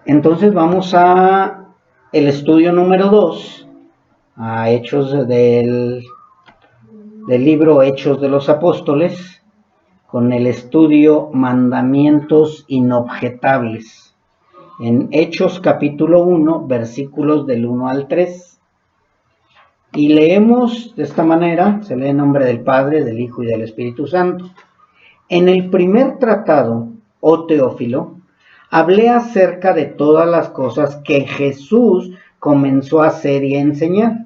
Entonces vamos a el estudio número 2, a Hechos del libro Hechos de los Apóstoles, con el estudio Mandamientos Inobjetables. En Hechos capítulo 1, versículos del 1 al 3. Y leemos de esta manera, se lee en nombre del Padre, del Hijo y del Espíritu Santo. En el primer tratado, oh Teófilo, hablé acerca de todas las cosas que Jesús comenzó a hacer y a enseñar,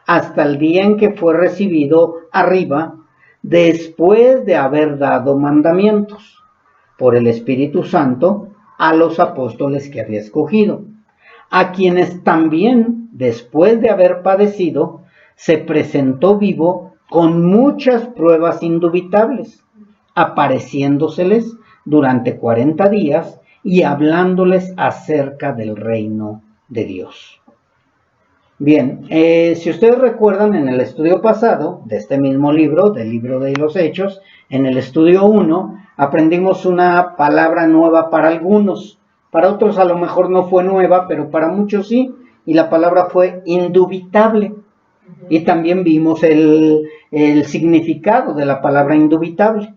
hasta el día en que fue recibido arriba, después de haber dado mandamientos por el Espíritu Santo a los apóstoles que había escogido, a quienes también, después de haber padecido, se presentó vivo con muchas pruebas indubitables, apareciéndoseles durante 40 días y hablándoles acerca del reino de Dios. Bien, si ustedes recuerdan, en el estudio pasado de este mismo libro, del libro de los Hechos, en el estudio 1, aprendimos una palabra nueva para algunos. Para otros a lo mejor no fue nueva, pero para muchos sí, y la palabra fue indubitable. Y también vimos el significado de la palabra indubitable.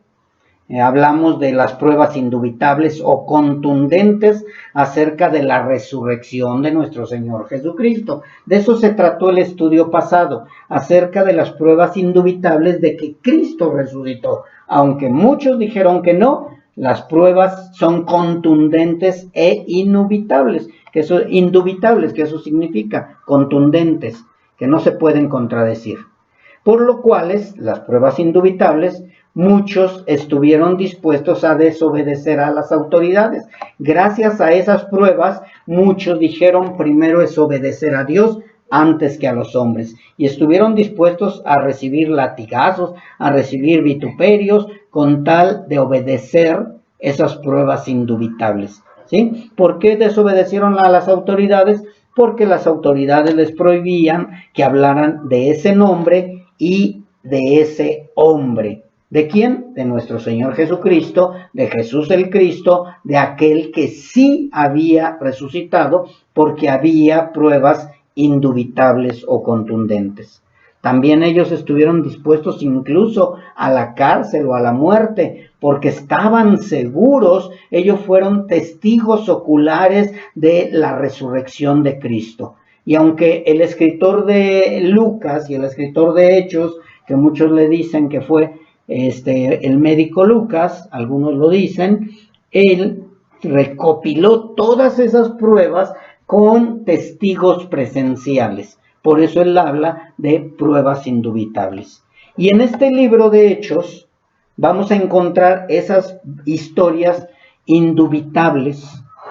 Hablamos de las pruebas indubitables o contundentes acerca de la resurrección de nuestro Señor Jesucristo. De eso se trató el estudio pasado, acerca de las pruebas indubitables de que Cristo resucitó. Aunque muchos dijeron que no, las pruebas son contundentes e indubitables, que eso significa contundentes, que no se pueden contradecir. Por lo cuales, las pruebas indubitables, muchos estuvieron dispuestos a desobedecer a las autoridades. Gracias a esas pruebas, muchos dijeron primero es obedecer a Dios antes que a los hombres. Y estuvieron dispuestos a recibir latigazos, a recibir vituperios, con tal de obedecer esas pruebas indubitables. ¿Sí? ¿Por qué desobedecieron a las autoridades? Porque las autoridades les prohibían que hablaran de ese nombre y de ese hombre. ¿De quién? De nuestro Señor Jesucristo, de Jesús el Cristo, de aquel que sí había resucitado, porque había pruebas indubitables o contundentes. También ellos estuvieron dispuestos incluso a la cárcel o a la muerte, porque estaban seguros, ellos fueron testigos oculares de la resurrección de Cristo. Y aunque el escritor de Lucas y el escritor de Hechos, que muchos le dicen que fue el médico Lucas, algunos lo dicen, él recopiló todas esas pruebas con testigos presenciales. Por eso él habla de pruebas indubitables. Y en este libro de Hechos vamos a encontrar esas historias indubitables,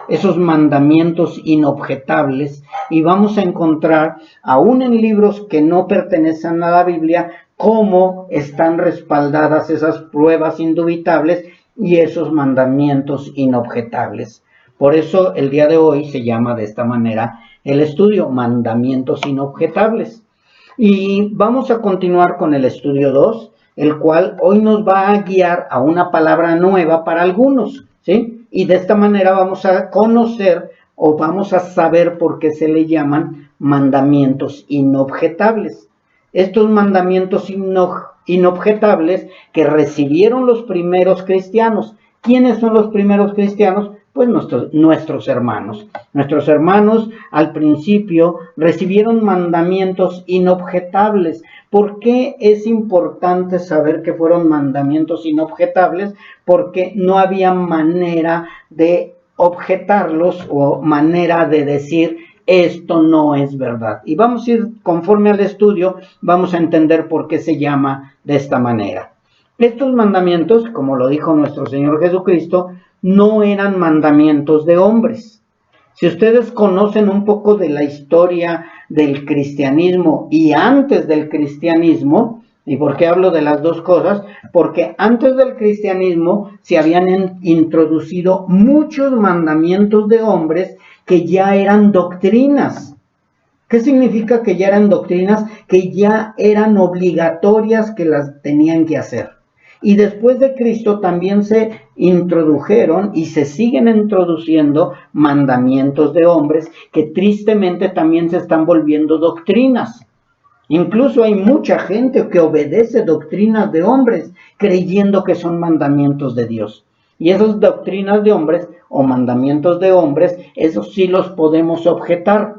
esos mandamientos inobjetables, y vamos a encontrar, aún en libros que no pertenecen a la Biblia, cómo están respaldadas esas pruebas indubitables y esos mandamientos inobjetables. Por eso el día de hoy se llama de esta manera el estudio, mandamientos inobjetables. Y vamos a continuar con el estudio 2, el cual hoy nos va a guiar a una palabra nueva para algunos, ¿sí? Y de esta manera vamos a conocer o vamos a saber por qué se le llaman mandamientos inobjetables. Estos mandamientos inobjetables que recibieron los primeros cristianos. ¿Quiénes son los primeros cristianos? Pues nuestros hermanos. Nuestros hermanos al principio recibieron mandamientos inobjetables. ¿Por qué es importante saber que fueron mandamientos inobjetables? Porque no había manera de objetarlos o manera de decir esto no es verdad. Y vamos a ir conforme al estudio, vamos a entender por qué se llama de esta manera. Estos mandamientos, como lo dijo nuestro Señor Jesucristo, no eran mandamientos de hombres. Si ustedes conocen un poco de la historia del cristianismo y antes del cristianismo, ¿y por qué hablo de las dos cosas? Porque antes del cristianismo se habían introducido muchos mandamientos de hombres que ya eran doctrinas. ¿Qué significa que ya eran doctrinas? Que ya eran obligatorias, que las tenían que hacer. Y después de Cristo también se introdujeron y se siguen introduciendo mandamientos de hombres que tristemente también se están volviendo doctrinas. Incluso hay mucha gente que obedece doctrinas de hombres creyendo que son mandamientos de Dios. Y esas doctrinas de hombres o mandamientos de hombres, esos sí los podemos objetar.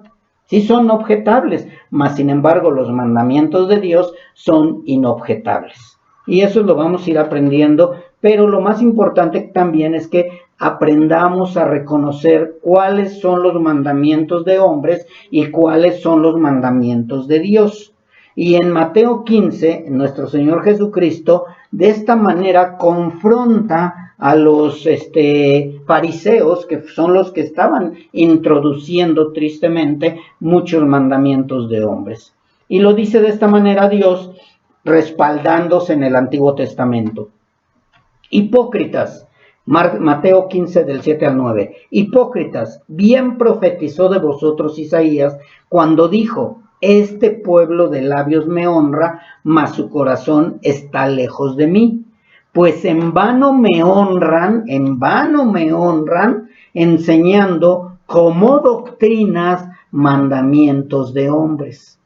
Sí son objetables, mas sin embargo los mandamientos de Dios son inobjetables. Y eso lo vamos a ir aprendiendo, pero lo más importante también es que aprendamos a reconocer cuáles son los mandamientos de hombres y cuáles son los mandamientos de Dios. Y en Mateo 15, nuestro Señor Jesucristo de esta manera confronta a los fariseos, que son los que estaban introduciendo tristemente muchos mandamientos de hombres. Y lo dice de esta manera Dios, respaldándose en el Antiguo Testamento. Hipócritas, Mateo 15 del 7 al 9. Hipócritas, bien profetizó de vosotros Isaías cuando dijo: este pueblo de labios me honra, mas su corazón está lejos de mí. Pues en vano me honran, enseñando como doctrinas mandamientos de hombres.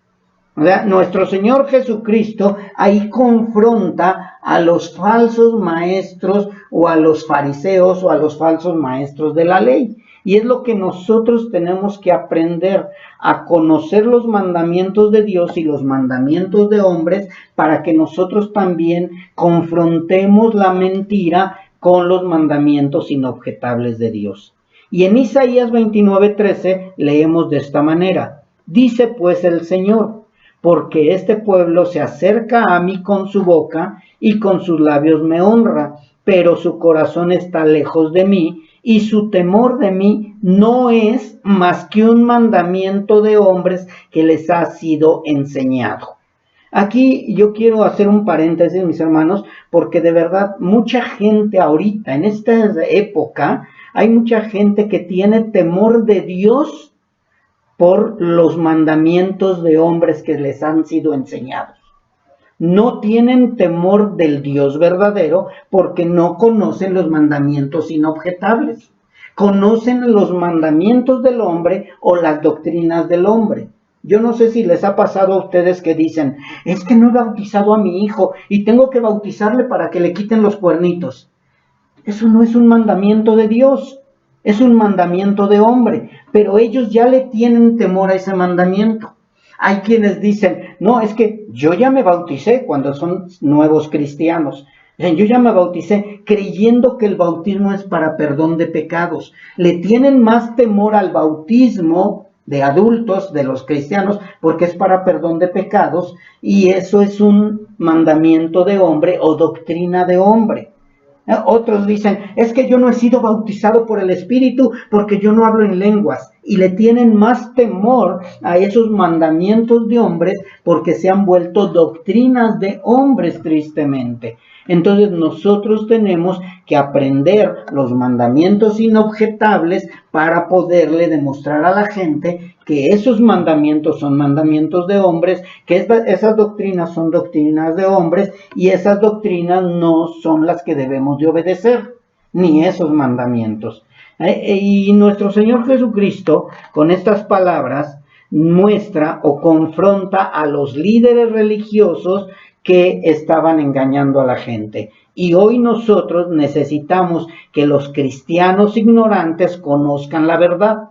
O sea, nuestro Señor Jesucristo ahí confronta a los falsos maestros o a los fariseos o a los falsos maestros de la ley. Y es lo que nosotros tenemos que aprender, a conocer los mandamientos de Dios y los mandamientos de hombres, para que nosotros también confrontemos la mentira con los mandamientos inobjetables de Dios. Y en Isaías 29:13 leemos de esta manera: dice pues el Señor, porque este pueblo se acerca a mí con su boca y con sus labios me honra, pero su corazón está lejos de mí, y su temor de mí no es más que un mandamiento de hombres que les ha sido enseñado. Aquí yo quiero hacer un paréntesis, mis hermanos, porque de verdad mucha gente ahorita, en esta época, hay mucha gente que tiene temor de Dios por los mandamientos de hombres que les han sido enseñados. No tienen temor del Dios verdadero porque no conocen los mandamientos inobjetables. Conocen los mandamientos del hombre o las doctrinas del hombre. Yo no sé si les ha pasado a ustedes que dicen: es que no he bautizado a mi hijo y tengo que bautizarle para que le quiten los cuernitos. Eso no es un mandamiento de Dios, es un mandamiento de hombre, pero ellos ya le tienen temor a ese mandamiento. Hay quienes dicen: no, es que yo ya me bauticé, cuando son nuevos cristianos. Yo ya me bauticé creyendo que el bautismo es para perdón de pecados. Le tienen más temor al bautismo de adultos, de los cristianos, porque es para perdón de pecados, y eso es un mandamiento de hombre o doctrina de hombre. Otros dicen: es que yo no he sido bautizado por el Espíritu porque yo no hablo en lenguas, y le tienen más temor a esos mandamientos de hombres porque se han vuelto doctrinas de hombres tristemente. Entonces nosotros tenemos que aprender los mandamientos inobjetables para poderle demostrar a la gente que esos mandamientos son mandamientos de hombres, que esas doctrinas son doctrinas de hombres, y esas doctrinas no son las que debemos de obedecer, ni esos mandamientos. Y nuestro Señor Jesucristo, con estas palabras, muestra o confronta a los líderes religiosos que estaban engañando a la gente. Y hoy nosotros necesitamos que los cristianos ignorantes conozcan la verdad.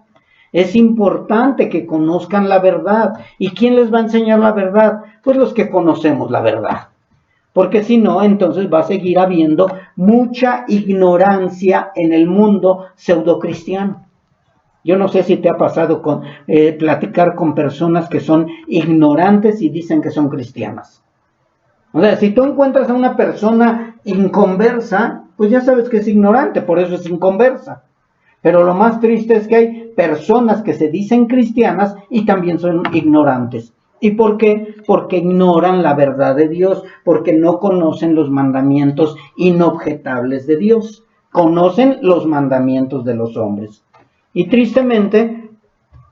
Es importante que conozcan la verdad. ¿Y quién les va a enseñar la verdad? Pues los que conocemos la verdad. Porque si no, entonces va a seguir habiendo mucha ignorancia en el mundo pseudocristiano. Yo no sé si te ha pasado platicar con personas que son ignorantes y dicen que son cristianas. O sea, si tú encuentras a una persona inconversa, pues ya sabes que es ignorante, por eso es inconversa. Pero lo más triste es que hay personas que se dicen cristianas y también son ignorantes. ¿Y por qué? Porque ignoran la verdad de Dios, porque no conocen los mandamientos inobjetables de Dios. Conocen los mandamientos de los hombres. Y tristemente,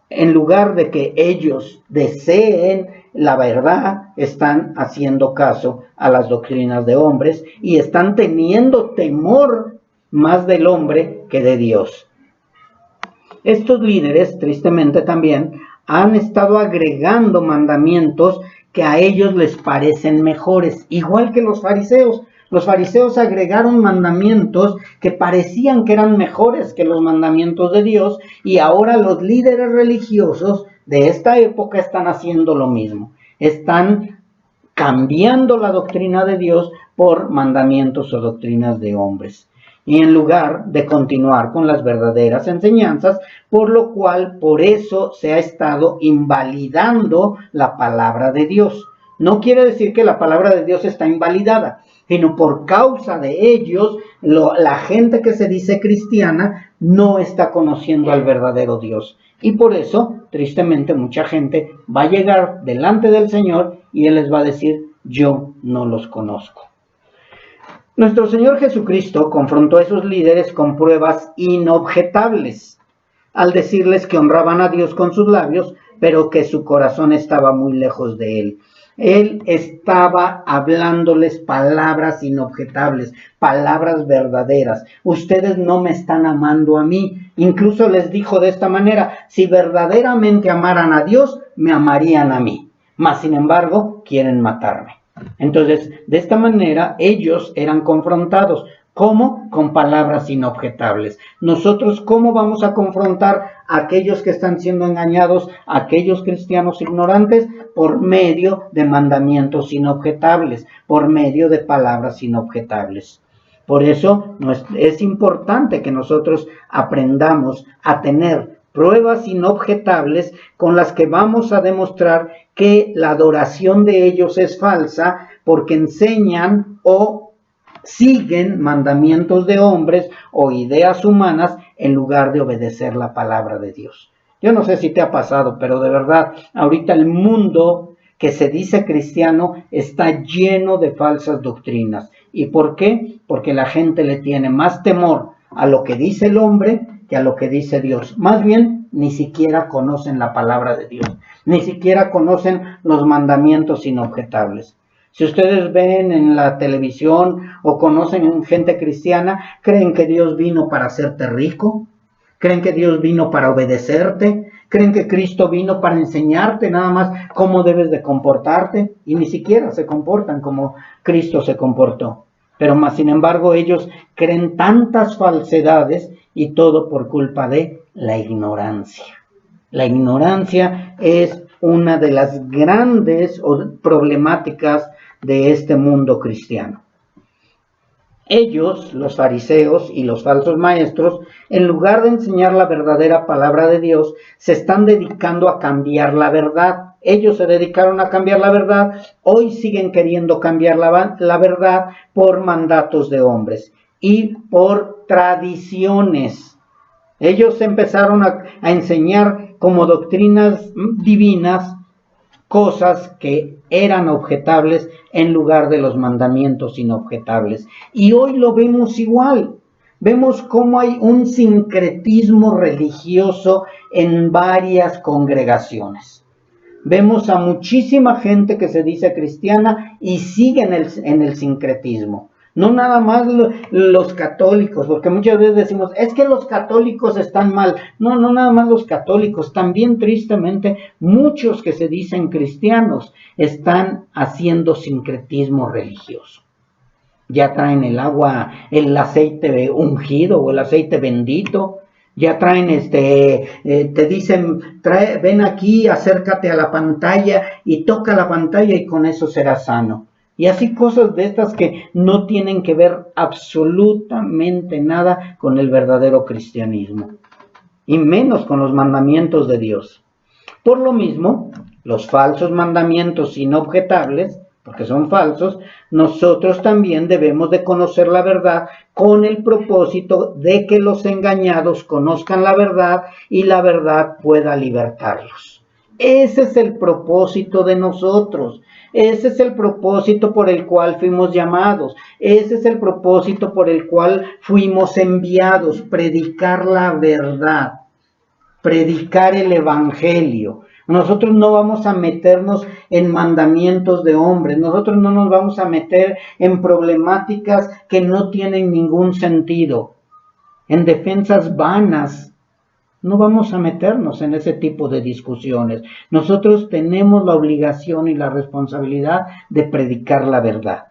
en lugar de que ellos deseen la verdad, están haciendo caso a las doctrinas de hombres y están teniendo temor más del hombre que de Dios. Estos líderes, tristemente también, han estado agregando mandamientos que a ellos les parecen mejores, igual que los fariseos. Los fariseos agregaron mandamientos que parecían que eran mejores que los mandamientos de Dios, y ahora los líderes religiosos de esta época están haciendo lo mismo. Están cambiando la doctrina de Dios por mandamientos o doctrinas de hombres, y en lugar de continuar con las verdaderas enseñanzas, por lo cual, por eso se ha estado invalidando la palabra de Dios. No quiere decir que la palabra de Dios está invalidada, sino por causa de ellos, la gente que se dice cristiana no está conociendo al verdadero Dios. Y por eso, tristemente, mucha gente va a llegar delante del Señor y Él les va a decir: yo no los conozco. Nuestro Señor Jesucristo confrontó a esos líderes con pruebas inobjetables, al decirles que honraban a Dios con sus labios, pero que su corazón estaba muy lejos de Él. Él estaba hablándoles palabras inobjetables, palabras verdaderas. Ustedes no me están amando a mí. Incluso les dijo de esta manera: si verdaderamente amaran a Dios, me amarían a mí. Mas, sin embargo, quieren matarme. Entonces, de esta manera, ellos eran confrontados. ¿Cómo? Con palabras inobjetables. Nosotros, ¿cómo vamos a confrontar a aquellos que están siendo engañados, a aquellos cristianos ignorantes? Por medio de mandamientos inobjetables, por medio de palabras inobjetables. Por eso es importante que nosotros aprendamos a tener pruebas inobjetables con las que vamos a demostrar que la adoración de ellos es falsa, porque enseñan o siguen mandamientos de hombres o ideas humanas en lugar de obedecer la palabra de Dios. Yo no sé si te ha pasado, pero de verdad, ahorita el mundo que se dice cristiano está lleno de falsas doctrinas. ¿Y por qué? Porque la gente le tiene más temor a lo que dice el hombre que a lo que dice Dios. Más bien, ni siquiera conocen la palabra de Dios, ni siquiera conocen los mandamientos inobjetables. Si ustedes ven en la televisión o conocen gente cristiana, ¿creen que Dios vino para hacerte rico? ¿Creen que Dios vino para obedecerte? ¿Creen que Cristo vino para enseñarte nada más cómo debes de comportarte? Y ni siquiera se comportan como Cristo se comportó. Pero más sin embargo, ellos creen tantas falsedades, y todo por culpa de la ignorancia. La ignorancia es una de las grandes problemáticas de este mundo cristiano. Ellos, los fariseos y los falsos maestros, en lugar de enseñar la verdadera palabra de Dios, se están dedicando a cambiar la verdad. Ellos se dedicaron a cambiar la verdad, hoy siguen queriendo cambiar la verdad por mandatos de hombres y por tradiciones. Ellos empezaron a enseñar como doctrinas divinas cosas que eran objetables en lugar de los mandamientos inobjetables. Y hoy lo vemos igual. Vemos cómo hay un sincretismo religioso en varias congregaciones. Vemos a muchísima gente que se dice cristiana y sigue en el sincretismo. No nada más los católicos, porque muchas veces decimos, es que los católicos están mal. No nada más los católicos, también tristemente muchos que se dicen cristianos están haciendo sincretismo religioso. Ya traen el agua, el aceite ungido o el aceite bendito. Ya traen te dicen, ven aquí, acércate a la pantalla y toca la pantalla y con eso serás sano. Y así cosas de estas que no tienen que ver absolutamente nada con el verdadero cristianismo, y menos con los mandamientos de Dios. Por lo mismo, los falsos mandamientos inobjetables, porque son falsos, nosotros también debemos de conocer la verdad con el propósito de que los engañados conozcan la verdad y la verdad pueda libertarlos. Ese es el propósito de nosotros. Ese es el propósito por el cual fuimos llamados. Ese es el propósito por el cual fuimos enviados. Predicar la verdad. Predicar el evangelio. Nosotros no vamos a meternos en mandamientos de hombres. Nosotros no nos vamos a meter en problemáticas que no tienen ningún sentido, en defensas vanas. No vamos a meternos en ese tipo de discusiones. Nosotros tenemos la obligación y la responsabilidad de predicar la verdad.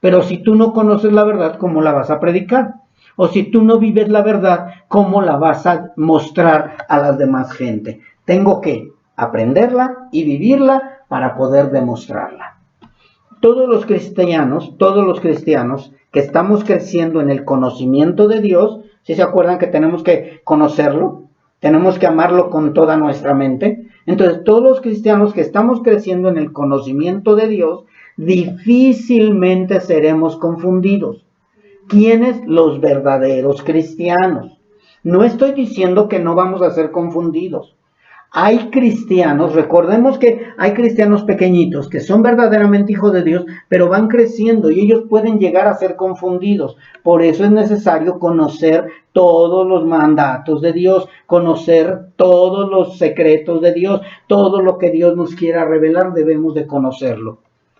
Pero si tú no conoces la verdad, ¿cómo la vas a predicar? O si tú no vives la verdad, ¿cómo la vas a mostrar a las demás gente? Tengo que aprenderla y vivirla para poder demostrarla. Todos los cristianos que estamos creciendo en el conocimiento de Dios, ¿sí se acuerdan que tenemos que conocerlo? Tenemos que amarlo con toda nuestra mente. Entonces, todos los cristianos que estamos creciendo en el conocimiento de Dios, difícilmente seremos confundidos. ¿Quiénes? Los verdaderos cristianos. No estoy diciendo que no vamos a ser confundidos. Hay cristianos, recordemos que hay cristianos pequeñitos que son verdaderamente hijos de Dios, pero van creciendo y ellos pueden llegar a ser confundidos. Por eso es necesario conocer todos los mandatos de Dios, conocer todos los secretos de Dios, todo lo que Dios nos quiera revelar debemos de conocerlo,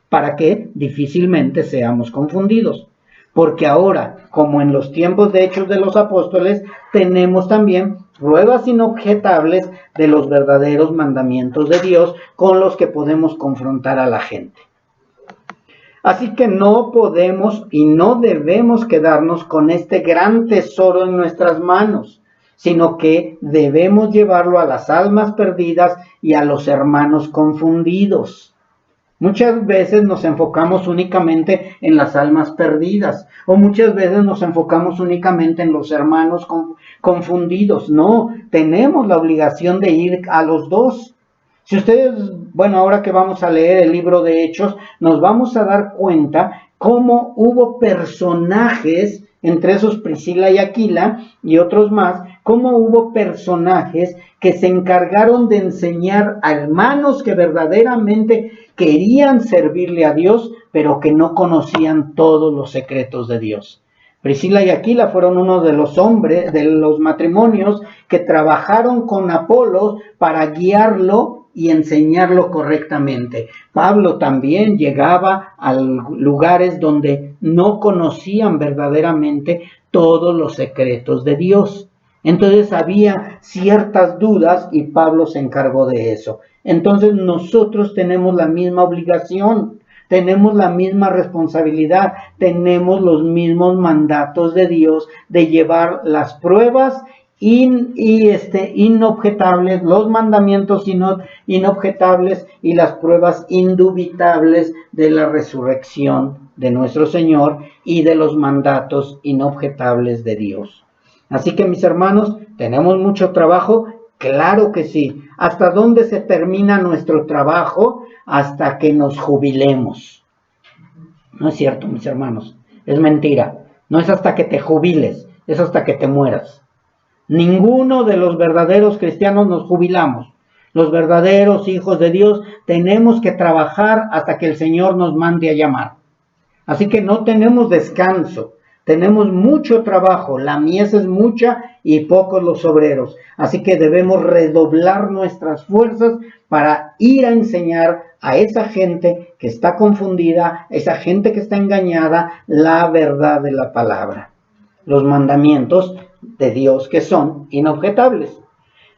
para que difícilmente seamos confundidos. Porque ahora, como en los tiempos de Hechos de los Apóstoles, tenemos también pruebas inobjetables de los verdaderos mandamientos de Dios con los que podemos confrontar a la gente. Así que no podemos y no debemos quedarnos con este gran tesoro en nuestras manos, sino que debemos llevarlo a las almas perdidas y a los hermanos confundidos. Muchas veces nos enfocamos únicamente en las almas perdidas, o muchas veces nos enfocamos únicamente en los hermanos confundidos. No, tenemos la obligación de ir a los dos. Si ustedes, ahora que vamos a leer el libro de Hechos, nos vamos a dar cuenta cómo hubo personajes, entre esos Priscila y Aquila y otros más, cómo hubo personajes que se encargaron de enseñar a hermanos que verdaderamente querían servirle a Dios, pero que no conocían todos los secretos de Dios. Priscila y Aquila fueron uno de los hombres, de los matrimonios que trabajaron con Apolos para guiarlo y enseñarlo correctamente. Pablo también llegaba a lugares donde no conocían verdaderamente todos los secretos de Dios. Entonces había ciertas dudas y Pablo se encargó de eso. Entonces nosotros tenemos la misma obligación, tenemos la misma responsabilidad, tenemos los mismos mandatos de Dios de llevar las pruebas inobjetables, los mandamientos inobjetables y las pruebas indubitables de la resurrección de nuestro Señor y de los mandatos inobjetables de Dios. Así que, mis hermanos, ¿tenemos mucho trabajo? Claro que sí. ¿Hasta dónde se termina nuestro trabajo? Hasta que nos jubilemos. No es cierto, mis hermanos. Es mentira. No es hasta que te jubiles, es hasta que te mueras. Ninguno de los verdaderos cristianos nos jubilamos. Los verdaderos hijos de Dios tenemos que trabajar hasta que el Señor nos mande a llamar. Así que no tenemos descanso. Tenemos mucho trabajo, la mies es mucha y pocos los obreros. Así que debemos redoblar nuestras fuerzas para ir a enseñar a esa gente que está confundida, esa gente que está engañada, la verdad de la palabra. Los mandamientos de Dios que son inobjetables.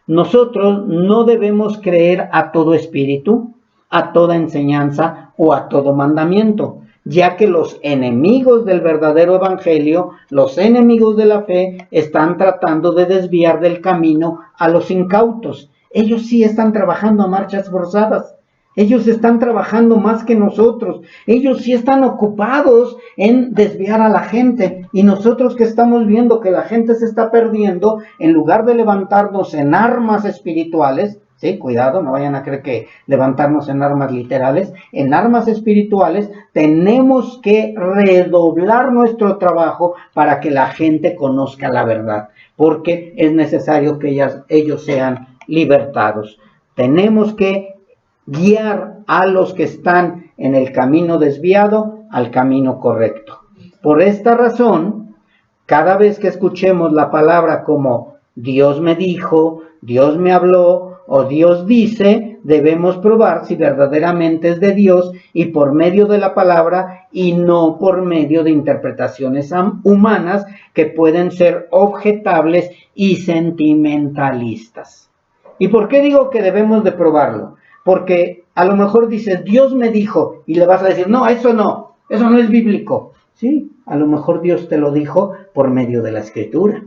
Nosotros no debemos creer a todo espíritu, a toda enseñanza o a todo mandamiento, ya que los enemigos del verdadero evangelio, los enemigos de la fe, están tratando de desviar del camino a los incautos. Ellos sí están trabajando a marchas forzadas. Ellos están trabajando más que nosotros. Ellos sí están ocupados en desviar a la gente. Y nosotros que estamos viendo que la gente se está perdiendo, en lugar de levantarnos en armas espirituales, sí, cuidado, no vayan a creer que levantarnos en armas literales, en armas espirituales, tenemos que redoblar nuestro trabajo para que la gente conozca la verdad, porque es necesario que ellos sean libertados. Tenemos que guiar a los que están en el camino desviado al camino correcto. Por esta razón, cada vez que escuchemos la palabra como Dios me dijo, Dios me habló, o Dios dice, debemos probar si verdaderamente es de Dios y por medio de la palabra y no por medio de interpretaciones humanas que pueden ser objetables y sentimentalistas. ¿Y por qué digo que debemos de probarlo? Porque a lo mejor dices, Dios me dijo, y le vas a decir, no eso no es bíblico. Sí, a lo mejor Dios te lo dijo por medio de la Escritura,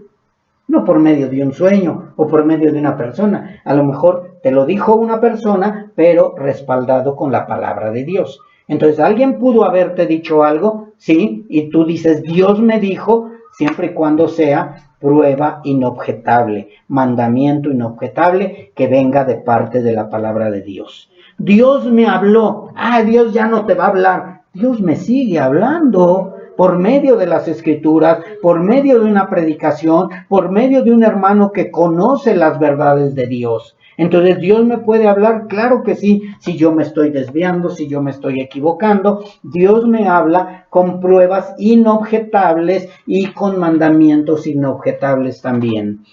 no por medio de un sueño o por medio de una persona. A lo mejor te lo dijo una persona, pero respaldado con la palabra de Dios. Entonces, ¿alguien pudo haberte dicho algo? Sí, y tú dices, Dios me dijo, siempre y cuando sea prueba inobjetable, mandamiento inobjetable que venga de parte de la palabra de Dios. Dios me habló. Dios ya no te va a hablar. Dios me sigue hablando por medio de las Escrituras, por medio de una predicación, por medio de un hermano que conoce las verdades de Dios. Entonces, ¿Dios me puede hablar? Claro que sí, si yo me estoy desviando, si yo me estoy equivocando. Dios me habla con pruebas inobjetables y con mandamientos inobjetables también.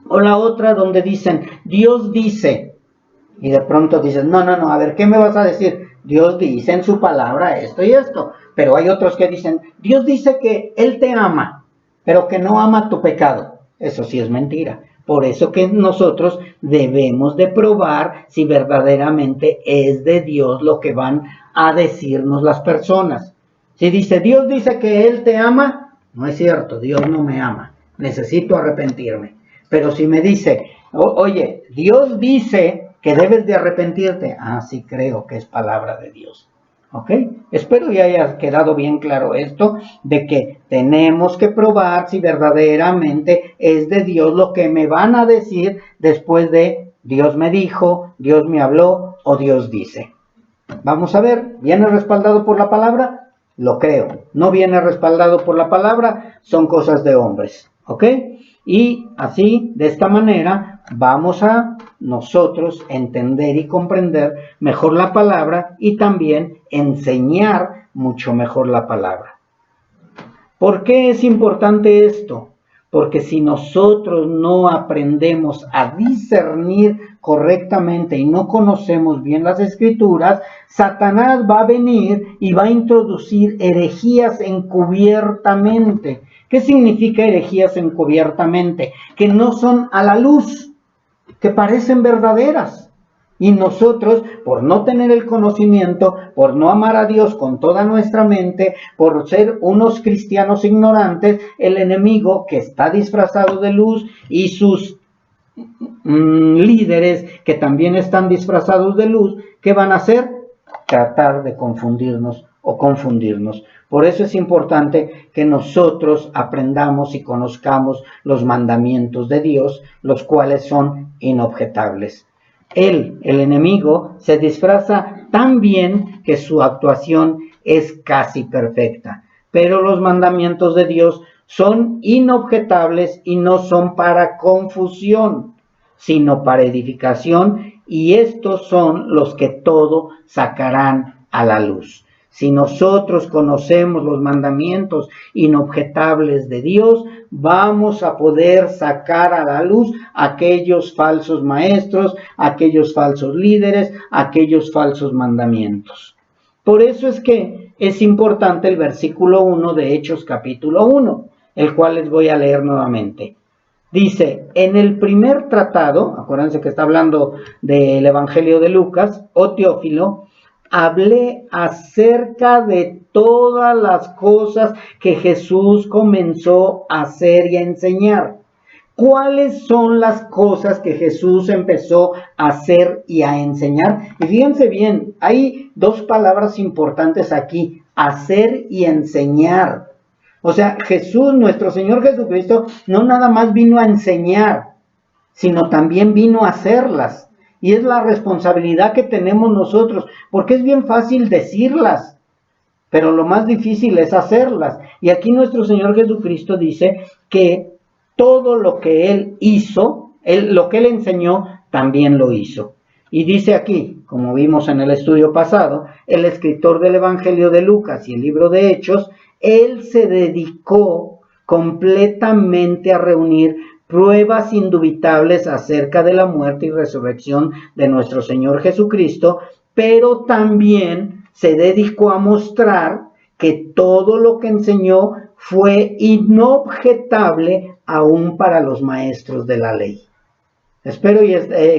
O la otra donde dicen, Dios dice, y de pronto dices, no, a ver, ¿qué me vas a decir? Dios dice en su palabra esto y esto. Pero hay otros que dicen, Dios dice que Él te ama, pero que no ama tu pecado. Eso sí es mentira. Por eso que nosotros debemos de probar si verdaderamente es de Dios lo que van a decirnos las personas. Si dice, Dios dice que Él te ama, no es cierto, Dios no me ama. Necesito arrepentirme. Pero si me dice, oye, Dios dice que debes de arrepentirte, sí creo que es palabra de Dios. ¿Ok? Espero que haya quedado bien claro esto, de que tenemos que probar si verdaderamente es de Dios lo que me van a decir después de Dios me dijo, Dios me habló o Dios dice. Vamos a ver, ¿viene respaldado por la palabra? Lo creo. ¿No viene respaldado por la palabra? Son cosas de hombres. ¿Ok? Y así, de esta manera, vamos a nosotros entender y comprender mejor la palabra y también enseñar mucho mejor la palabra. ¿Por qué es importante esto? Porque si nosotros no aprendemos a discernir correctamente y no conocemos bien las Escrituras, Satanás va a venir y va a introducir herejías encubiertamente. ¿Qué significa herejías encubiertamente? Que no son a la luz, que parecen verdaderas. Y nosotros, por no tener el conocimiento, por no amar a Dios con toda nuestra mente, por ser unos cristianos ignorantes, el enemigo que está disfrazado de luz y sus líderes que también están disfrazados de luz, ¿qué van a hacer? Tratar de confundirnos o confundirnos. Por eso es importante que nosotros aprendamos y conozcamos los mandamientos de Dios, los cuales son inobjetables. Él, el enemigo, se disfraza tan bien que su actuación es casi perfecta. Pero los mandamientos de Dios son inobjetables y no son para confusión, sino para edificación, y estos son los que todo sacarán a la luz. Si nosotros conocemos los mandamientos inobjetables de Dios, vamos a poder sacar a la luz aquellos falsos maestros, aquellos falsos líderes, aquellos falsos mandamientos. Por eso es que es importante el versículo 1 de Hechos capítulo 1, el cual les voy a leer nuevamente. Dice, en el primer tratado, acuérdense que está hablando del Evangelio de Lucas, Teófilo, hablé acerca de todas las cosas que Jesús comenzó a hacer y a enseñar. ¿Cuáles son las cosas que Jesús empezó a hacer y a enseñar? Y fíjense bien, hay dos palabras importantes aquí, hacer y enseñar. O sea, Jesús, nuestro Señor Jesucristo, no nada más vino a enseñar, sino también vino a hacerlas. Y es la responsabilidad que tenemos nosotros, porque es bien fácil decirlas, pero lo más difícil es hacerlas. Y aquí nuestro Señor Jesucristo dice que todo lo que Él hizo, lo que Él enseñó, también lo hizo. Y dice aquí, como vimos en el estudio pasado, el escritor del Evangelio de Lucas y el libro de Hechos, él se dedicó completamente a reunir pruebas indubitables acerca de la muerte y resurrección de nuestro Señor Jesucristo, pero también se dedicó a mostrar que todo lo que enseñó fue inobjetable aún para los maestros de la ley. Espero y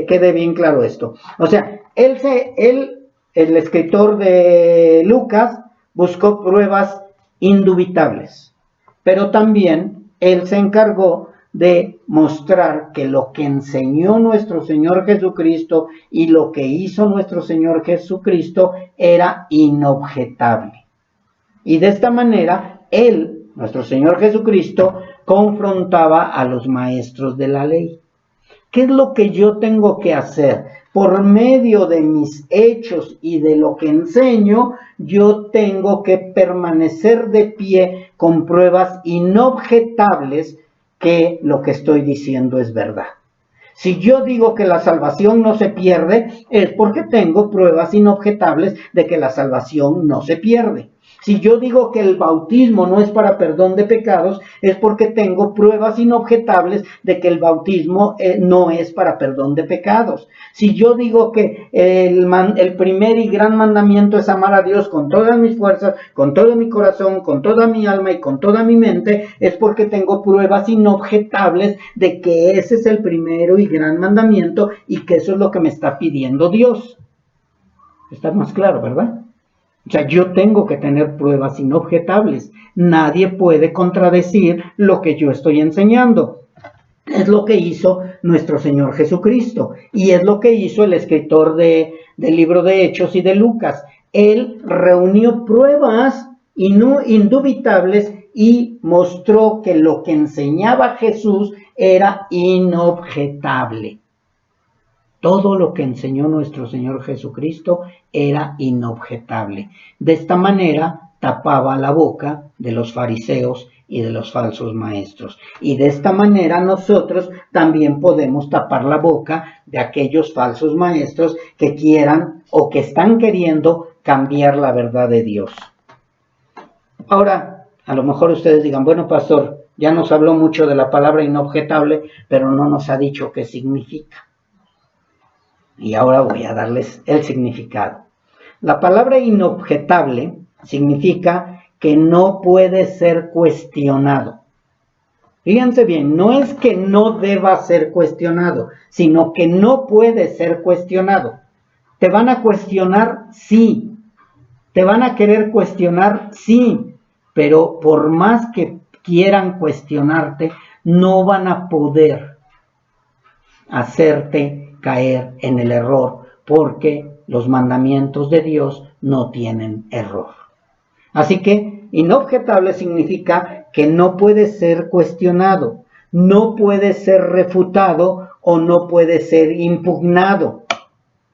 quede bien claro esto. O sea, el escritor de Lucas buscó pruebas indubitables, pero también él se encargó de mostrar que lo que enseñó nuestro Señor Jesucristo y lo que hizo nuestro Señor Jesucristo era inobjetable. Y de esta manera, él, nuestro Señor Jesucristo, confrontaba a los maestros de la ley. ¿Qué es lo que yo tengo que hacer? Por medio de mis hechos y de lo que enseño, yo tengo que permanecer de pie con pruebas inobjetables que lo que estoy diciendo es verdad. Si yo digo que la salvación no se pierde, es porque tengo pruebas inobjetables de que la salvación no se pierde. Si yo digo que el bautismo no es para perdón de pecados, es porque tengo pruebas inobjetables de que el bautismo no es para perdón de pecados. Si yo digo que el primer y gran mandamiento es amar a Dios con todas mis fuerzas, con todo mi corazón, con toda mi alma y con toda mi mente, es porque tengo pruebas inobjetables de que ese es el primero y gran mandamiento y que eso es lo que me está pidiendo Dios. Está más claro, ¿verdad? O sea, yo tengo que tener pruebas inobjetables. Nadie puede contradecir lo que yo estoy enseñando. Es lo que hizo nuestro Señor Jesucristo. Y es lo que hizo el escritor del libro de Hechos y de Lucas. Él reunió pruebas indubitables y mostró que lo que enseñaba Jesús era inobjetable. Todo lo que enseñó nuestro Señor Jesucristo era inobjetable. De esta manera tapaba la boca de los fariseos y de los falsos maestros. Y de esta manera nosotros también podemos tapar la boca de aquellos falsos maestros que quieran o que están queriendo cambiar la verdad de Dios. Ahora, a lo mejor ustedes digan, bueno, pastor, ya nos habló mucho de la palabra inobjetable, pero no nos ha dicho qué significa. Y ahora voy a darles el significado. La palabra inobjetable significa que no puede ser cuestionado. Fíjense bien, no es que no deba ser cuestionado, sino que no puede ser cuestionado. ¿Te van a cuestionar? Sí. ¿Te van a querer cuestionar? Sí. Pero por más que quieran cuestionarte, no van a poder hacerte caer en el error, porque los mandamientos de Dios no tienen error. Así que inobjetable significa que no puede ser cuestionado, no puede ser refutado o no puede ser impugnado.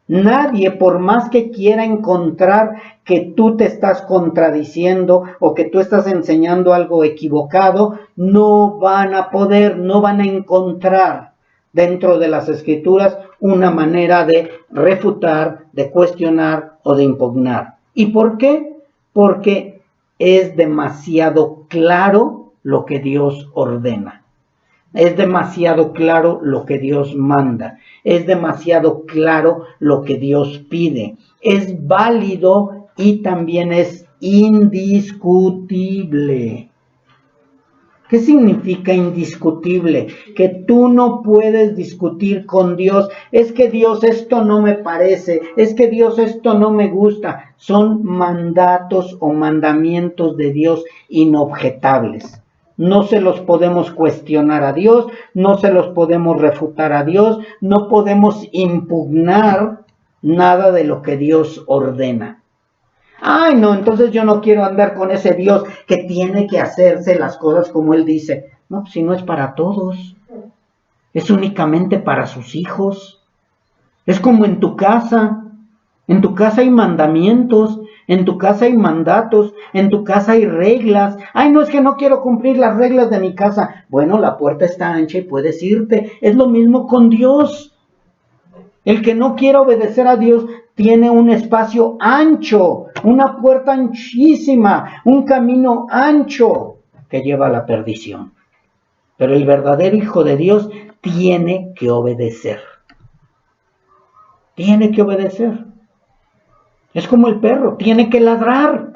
Nadie, por más que quiera encontrar que tú te estás contradiciendo o que tú estás enseñando algo equivocado, no van a poder, no van a encontrar dentro de las Escrituras una manera de refutar, de cuestionar o de impugnar. ¿Y por qué? Porque es demasiado claro lo que Dios ordena. Es demasiado claro lo que Dios manda. Es demasiado claro lo que Dios pide. Es válido y también es indiscutible. ¿Qué significa indiscutible? Que tú no puedes discutir con Dios. Es que Dios esto no me parece. Es que Dios esto no me gusta. Son mandatos o mandamientos de Dios inobjetables. No se los podemos cuestionar a Dios. No se los podemos refutar a Dios. No podemos impugnar nada de lo que Dios ordena. Ay, no, entonces yo no quiero andar con ese Dios que tiene que hacerse las cosas como Él dice. No, si no es para todos. Es únicamente para sus hijos. Es como en tu casa. En tu casa hay mandamientos. En tu casa hay mandatos. En tu casa hay reglas. Ay, no, es que no quiero cumplir las reglas de mi casa. Bueno, la puerta está ancha y puedes irte. Es lo mismo con Dios. El que no quiere obedecer a Dios tiene un espacio ancho, una puerta anchísima, un camino ancho que lleva a la perdición. Pero el verdadero hijo de Dios tiene que obedecer. Tiene que obedecer. Es como el perro, tiene que ladrar.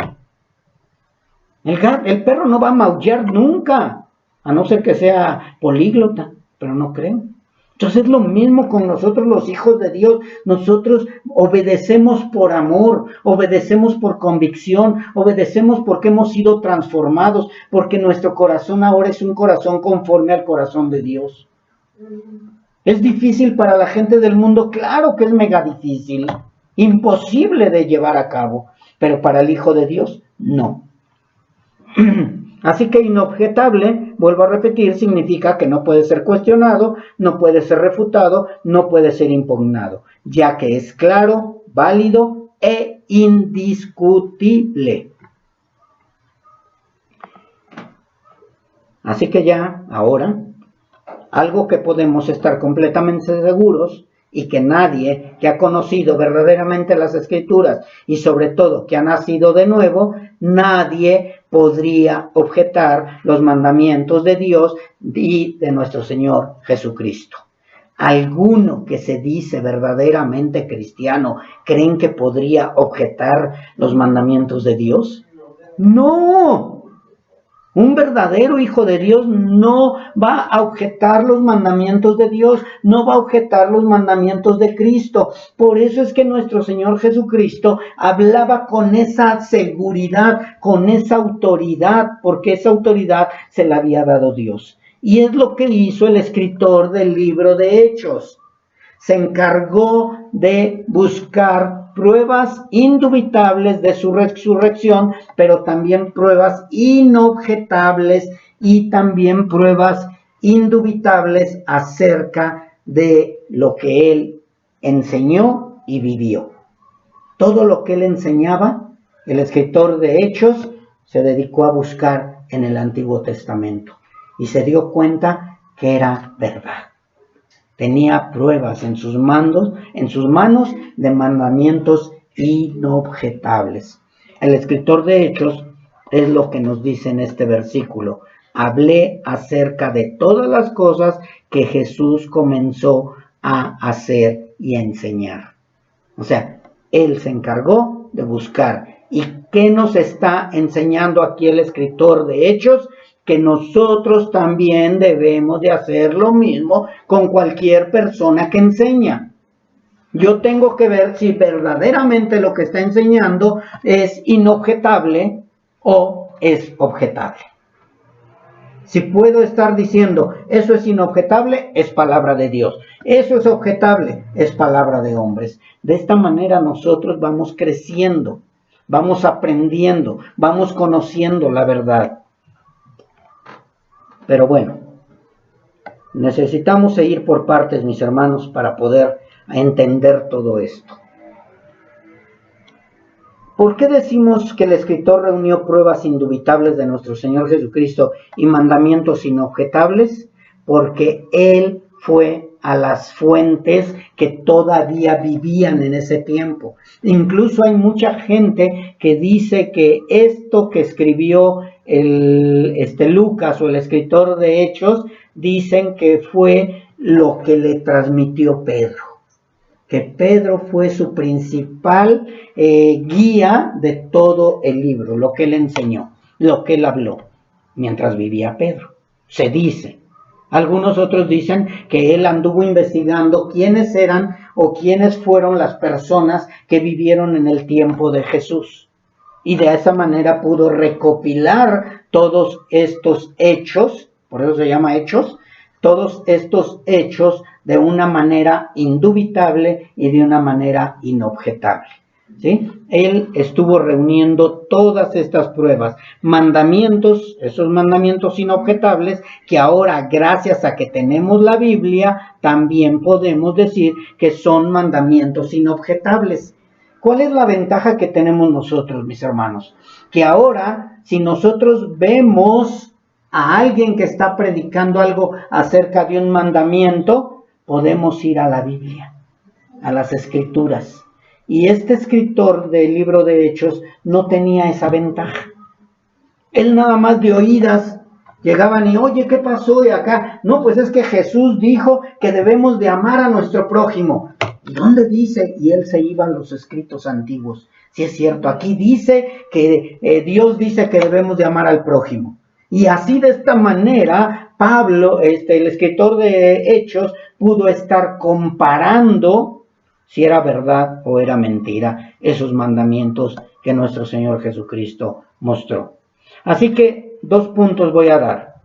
El perro no va a maullar nunca, a no ser que sea políglota, pero no creo. Entonces es lo mismo con nosotros los hijos de Dios. Nosotros obedecemos por amor, obedecemos por convicción, obedecemos porque hemos sido transformados, porque nuestro corazón ahora es un corazón conforme al corazón de Dios. ¿Es difícil para la gente del mundo? Claro que es mega difícil, imposible de llevar a cabo, pero para el Hijo de Dios, no. Así que inobjetable, vuelvo a repetir, significa que no puede ser cuestionado, no puede ser refutado, no puede ser impugnado, ya que es claro, válido e indiscutible. Así que ya, ahora, algo que podemos estar completamente seguros y que nadie que ha conocido verdaderamente las Escrituras y sobre todo que ha nacido de nuevo, nadie podría objetar los mandamientos de Dios y de nuestro Señor Jesucristo. ¿Alguno que se dice verdaderamente cristiano creen que podría objetar los mandamientos de Dios? No. Un verdadero hijo de Dios no va a objetar los mandamientos de Dios, no va a objetar los mandamientos de Cristo. Por eso es que nuestro Señor Jesucristo hablaba con esa seguridad, con esa autoridad, porque esa autoridad se la había dado Dios. Y es lo que hizo el escritor del libro de Hechos. Se encargó de buscar pruebas indubitables de su resurrección, pero también pruebas inobjetables y también pruebas indubitables acerca de lo que él enseñó y vivió. Todo lo que él enseñaba, el escritor de Hechos se dedicó a buscar en el Antiguo Testamento y se dio cuenta que era verdad. Tenía pruebas en sus manos de mandamientos inobjetables. El escritor de Hechos es lo que nos dice en este versículo. Hablé acerca de todas las cosas que Jesús comenzó a hacer y a enseñar. O sea, él se encargó de buscar. ¿Y qué nos está enseñando aquí el escritor de Hechos? Que nosotros también debemos de hacer lo mismo con cualquier persona que enseña. Yo tengo que ver si verdaderamente lo que está enseñando es inobjetable o es objetable. Si puedo estar diciendo, eso es inobjetable, es palabra de Dios. Eso es objetable, es palabra de hombres. De esta manera nosotros vamos creciendo, vamos aprendiendo, vamos conociendo la verdad. Pero bueno, necesitamos seguir por partes, mis hermanos, para poder entender todo esto. ¿Por qué decimos que el escritor reunió pruebas indubitables de nuestro Señor Jesucristo y mandamientos inobjetables? Porque él fue a las fuentes que todavía vivían en ese tiempo. Incluso hay mucha gente que dice que esto que escribió Lucas o el escritor de Hechos, dicen que fue lo que le transmitió Pedro. Que Pedro fue su principal guía de todo el libro, lo que él enseñó, lo que él habló, mientras vivía Pedro. Se dice. Algunos otros dicen que él anduvo investigando quiénes eran o quiénes fueron las personas que vivieron en el tiempo de Jesús. Y de esa manera pudo recopilar todos estos hechos, por eso se llama hechos, todos estos hechos de una manera indubitable y de una manera inobjetable. ¿Sí? Él estuvo reuniendo todas estas pruebas, mandamientos, esos mandamientos inobjetables, que ahora, gracias a que tenemos la Biblia, también podemos decir que son mandamientos inobjetables. ¿Cuál es la ventaja que tenemos nosotros, mis hermanos? Que ahora, si nosotros vemos a alguien que está predicando algo acerca de un mandamiento, podemos ir a la Biblia, a las Escrituras. Y este escritor del libro de Hechos no tenía esa ventaja. Él nada más de oídas Llegaban y, oye, ¿qué pasó de acá? No, pues es que Jesús dijo que debemos de amar a nuestro prójimo. ¿Y dónde dice? Y él se iba a los escritos antiguos. Si es cierto, aquí dice que Dios dice que debemos de amar al prójimo. Y así de esta manera, Pablo, el escritor de Hechos, pudo estar comparando si era verdad o era mentira esos mandamientos que nuestro Señor Jesucristo mostró. Así que 2 puntos voy a dar.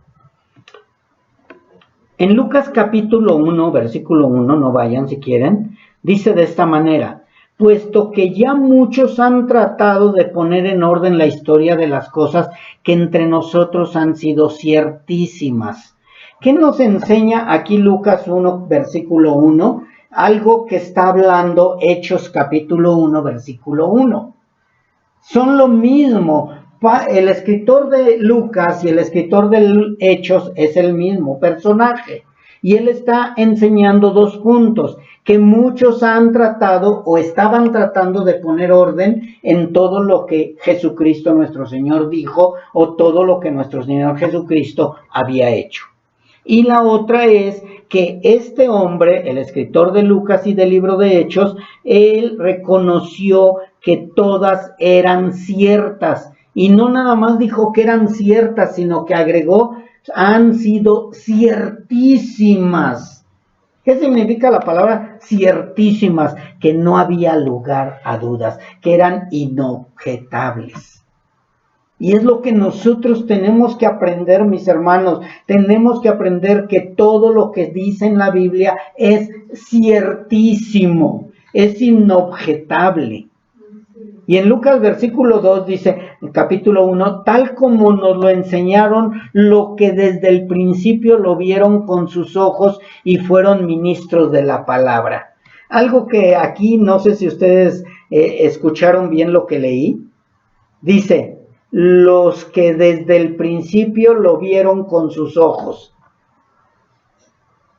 En Lucas capítulo 1, versículo 1, no vayan si quieren, dice de esta manera: puesto que ya muchos han tratado de poner en orden la historia de las cosas que entre nosotros han sido ciertísimas. ¿Qué nos enseña aquí Lucas 1, versículo 1? Algo que está hablando Hechos capítulo 1, versículo 1. Son lo mismo. El escritor de Lucas y el escritor de Hechos es el mismo personaje. Y él está enseñando 2 puntos, que muchos han tratado o estaban tratando de poner orden en todo lo que Jesucristo nuestro Señor dijo o todo lo que nuestro Señor Jesucristo había hecho. Y la otra es que este hombre, el escritor de Lucas y del libro de Hechos, él reconoció que todas eran ciertas. Y no nada más dijo que eran ciertas, sino que agregó, han sido ciertísimas. ¿Qué significa la palabra ciertísimas? Que no había lugar a dudas, que eran inobjetables. Y es lo que nosotros tenemos que aprender, mis hermanos. Tenemos que aprender que todo lo que dice en la Biblia es ciertísimo, es inobjetable. Y en Lucas versículo 2 dice, en capítulo 1, tal como nos lo enseñaron, lo que desde el principio lo vieron con sus ojos y fueron ministros de la palabra. Algo que aquí, no sé si ustedes escucharon bien lo que leí. Dice, los que desde el principio lo vieron con sus ojos.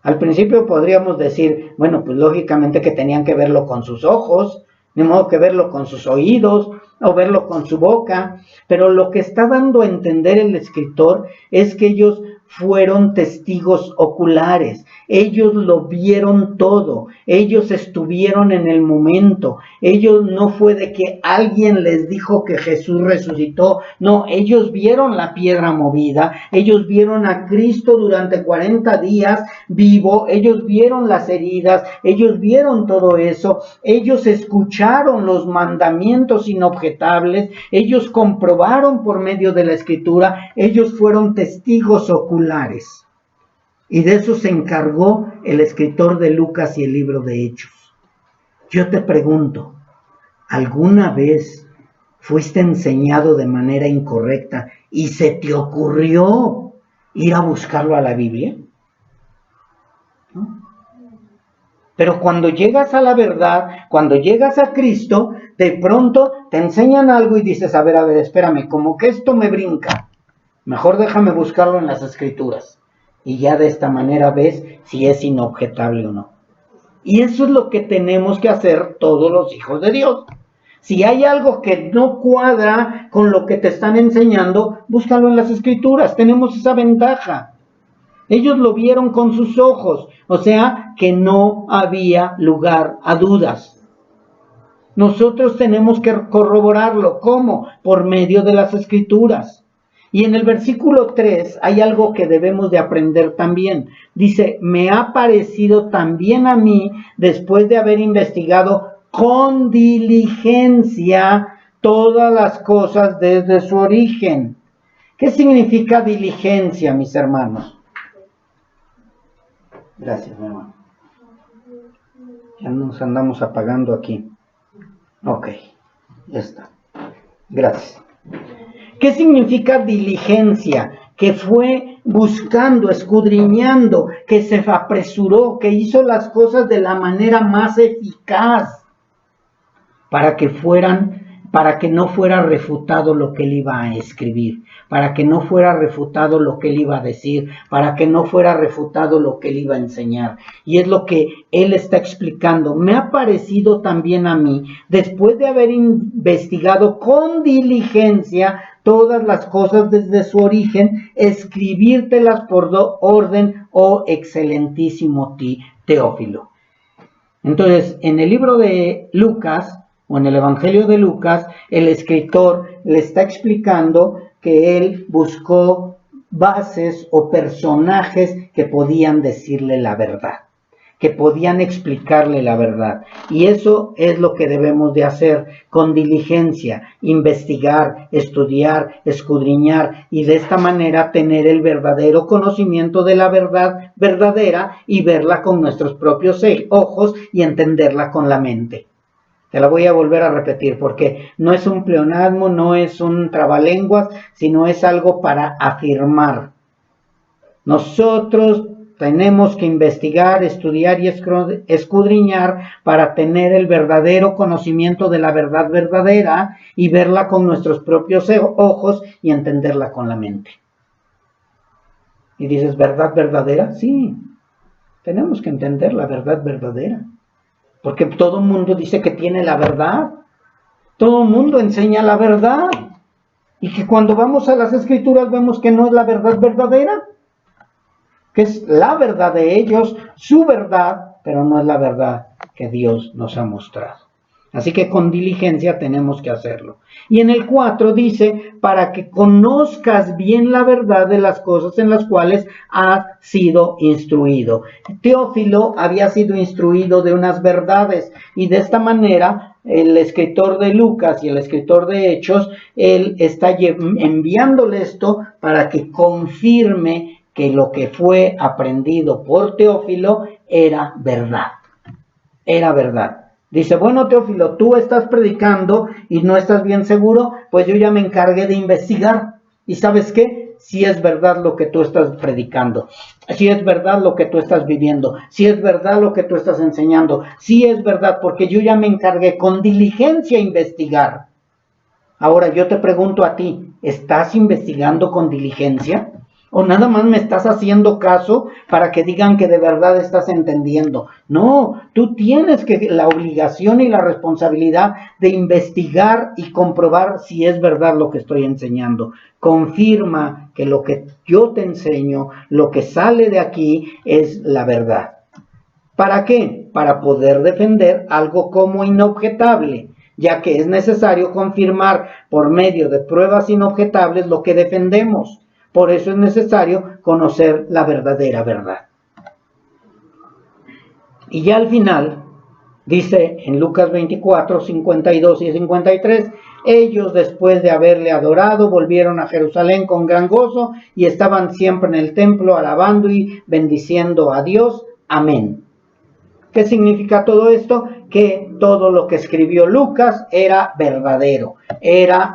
Al principio podríamos decir, bueno, pues lógicamente que tenían que verlo con sus ojos, de modo que verlo con sus oídos o verlo con su boca, pero lo que está dando a entender el escritor es que ellos fueron testigos oculares, ellos lo vieron todo, ellos estuvieron en el momento, ellos no fue de que alguien les dijo que Jesús resucitó, no, ellos vieron la piedra movida, ellos vieron a Cristo durante 40 días vivo, ellos vieron las heridas, ellos vieron todo eso, ellos escucharon los mandamientos inobjetables, ellos comprobaron por medio de la Escritura, ellos fueron testigos oculares. Y de eso se encargó el escritor de Lucas y el libro de Hechos. Yo te pregunto, ¿alguna vez fuiste enseñado de manera incorrecta y se te ocurrió ir a buscarlo a la Biblia? ¿No? Pero cuando llegas a la verdad, cuando llegas a Cristo, de pronto te enseñan algo y dices, a ver, espérame, como que esto me brinca. Mejor déjame buscarlo en las Escrituras. Y ya de esta manera ves si es inobjetable o no. Y eso es lo que tenemos que hacer todos los hijos de Dios. Si hay algo que no cuadra con lo que te están enseñando, búscalo en las Escrituras. Tenemos esa ventaja. Ellos lo vieron con sus ojos. O sea, que no había lugar a dudas. Nosotros tenemos que corroborarlo. ¿Cómo? Por medio de las Escrituras. Y en el versículo 3 hay algo que debemos de aprender también. Dice, me ha parecido también a mí, después de haber investigado con diligencia todas las cosas desde su origen. ¿Qué significa diligencia, mis hermanos? Gracias, mi hermano. Ya nos andamos apagando aquí. Ok, ya está. Gracias. ¿Qué significa diligencia? Que fue buscando, escudriñando, que se apresuró, que hizo las cosas de la manera más eficaz para que no fuera refutado lo que él iba a escribir, para que no fuera refutado lo que él iba a decir, para que no fuera refutado lo que él iba a enseñar. Y es lo que él está explicando. Me ha parecido también a mí, después de haber investigado con diligencia todas las cosas desde su origen, escribírtelas por orden, oh excelentísimo Teófilo. Entonces, en el libro de Lucas, o en el Evangelio de Lucas, el escritor le está explicando que él buscó bases o personajes que podían decirle la verdad, que podían explicarle la verdad. Y eso es lo que debemos de hacer con diligencia, investigar, estudiar, escudriñar, y de esta manera tener el verdadero conocimiento de la verdad verdadera y verla con nuestros propios ojos y entenderla con la mente. Te la voy a volver a repetir porque no es un pleonasmo, no es un trabalenguas, sino es algo para afirmar. Nosotros tenemos que investigar, estudiar y escudriñar para tener el verdadero conocimiento de la verdad verdadera y verla con nuestros propios ojos y entenderla con la mente. Y dices, ¿verdad verdadera? Sí, tenemos que entender la verdad verdadera. Porque todo el mundo dice que tiene la verdad. Todo el mundo enseña la verdad. Y que cuando vamos a las escrituras vemos que no es la verdad verdadera. Que es la verdad de ellos, su verdad, pero no es la verdad que Dios nos ha mostrado. Así que con diligencia tenemos que hacerlo. Y en el 4 dice, para que conozcas bien la verdad de las cosas en las cuales has sido instruido. Teófilo había sido instruido de unas verdades y de esta manera el escritor de Lucas y el escritor de Hechos, él está enviándole esto para que confirme que lo que fue aprendido por Teófilo era verdad. Era verdad. Dice, bueno, Teófilo, tú estás predicando y no estás bien seguro, pues yo ya me encargué de investigar. ¿Y sabes qué? Si es verdad lo que tú estás predicando, si es verdad lo que tú estás viviendo, si es verdad lo que tú estás enseñando, si es verdad, porque yo ya me encargué con diligencia a investigar. Ahora yo te pregunto a ti, ¿estás investigando con diligencia? ¿O nada más me estás haciendo caso para que digan que de verdad estás entendiendo? No, tú tienes la obligación y la responsabilidad de investigar y comprobar si es verdad lo que estoy enseñando. Confirma que lo que yo te enseño, lo que sale de aquí es la verdad. ¿Para qué? Para poder defender algo como inobjetable, ya que es necesario confirmar por medio de pruebas inobjetables lo que defendemos. Por eso es necesario conocer la verdadera verdad. Y ya al final, dice en Lucas 24, 52 y 53, ellos después de haberle adorado volvieron a Jerusalén con gran gozo y estaban siempre en el templo alabando y bendiciendo a Dios. Amén. ¿Qué significa todo esto? Que todo lo que escribió Lucas era verdadero, era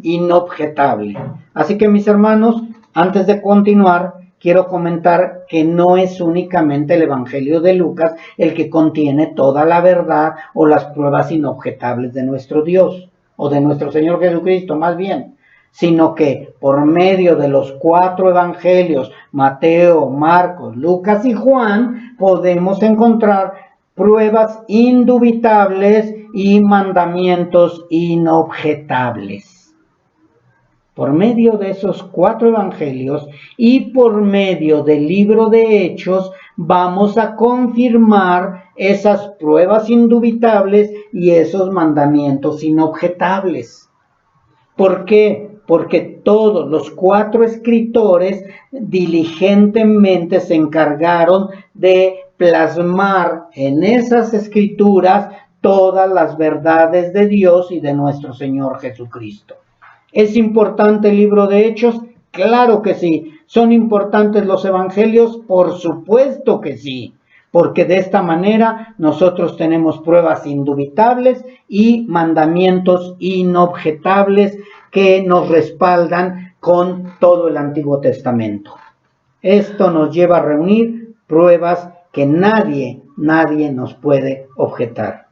inobjetable. Así que mis hermanos, antes de continuar, quiero comentar que no es únicamente el Evangelio de Lucas el que contiene toda la verdad o las pruebas inobjetables de nuestro Dios, o de nuestro Señor Jesucristo más bien, sino que por medio de los 4 evangelios, Mateo, Marcos, Lucas y Juan, podemos encontrar pruebas indubitables y mandamientos inobjetables. Por medio de esos 4 evangelios y por medio del libro de Hechos, vamos a confirmar esas pruebas indubitables y esos mandamientos inobjetables. ¿Por qué? Porque todos los 4 escritores diligentemente se encargaron de plasmar en esas escrituras todas las verdades de Dios y de nuestro Señor Jesucristo. ¿Es importante el libro de Hechos? Claro que sí. ¿Son importantes los evangelios? Por supuesto que sí. Porque de esta manera nosotros tenemos pruebas indubitables y mandamientos inobjetables que nos respaldan con todo el Antiguo Testamento. Esto nos lleva a reunir pruebas que nadie nos puede objetar.